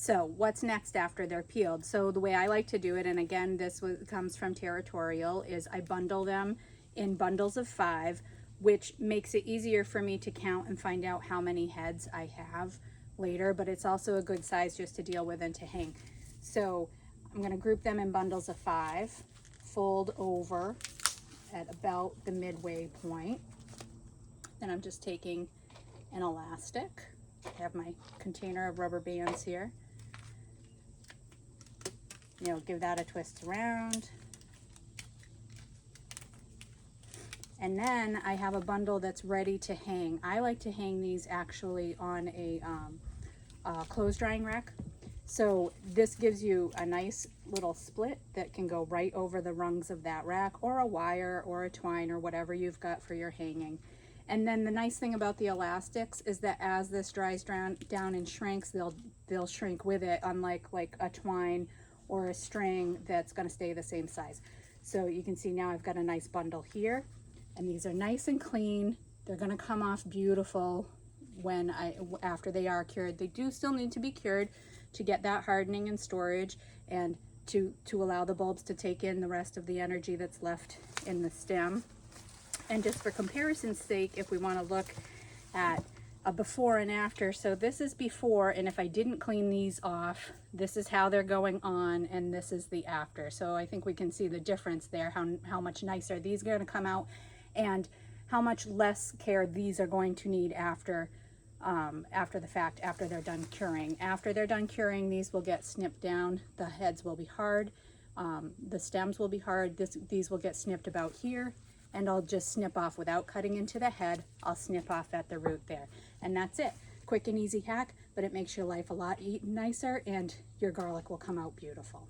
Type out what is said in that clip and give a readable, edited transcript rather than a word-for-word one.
So what's next after they're peeled? So the way I like to do it, and again, comes from Territorial, is I bundle them in bundles of 5, which makes it easier for me to count and find out how many heads I have later, but it's also a good size just to deal with and to hang. So I'm going to group them in bundles of 5, fold over at about the midway point. Then I'm just taking an elastic. I have my container of rubber bands here. Give that a twist around. And then I have a bundle that's ready to hang. I like to hang these actually on a clothes drying rack. So this gives you a nice little split that can go right over the rungs of that rack, or a wire or a twine or whatever you've got for your hanging. And then the nice thing about the elastics is that as this dries down and shrinks, they'll shrink with it, unlike like a twine or a string that's going to stay the same size. So you can see now I've got a nice bundle here, and these are nice and clean. They're going to come off beautiful after they are cured. They do still need to be cured to get that hardening and storage, and to allow the bulbs to take in the rest of the energy that's left in the stem. And just for comparison's sake, if we want to look at a before and after, so this is before, and if I didn't clean these off, this is how they're going on, and this is the after. So I think we can see the difference there, how much nicer these are going to come out, and how much less care these are going to need after the fact, after they're done curing. After they're done curing, these will get snipped down. The heads will be hard. The stems will be hard. These will get snipped about here, and I'll just snip off without cutting into the head. I'll snip off at the root there. And that's it. Quick and easy hack, but it makes your life a lot nicer, and your garlic will come out beautiful.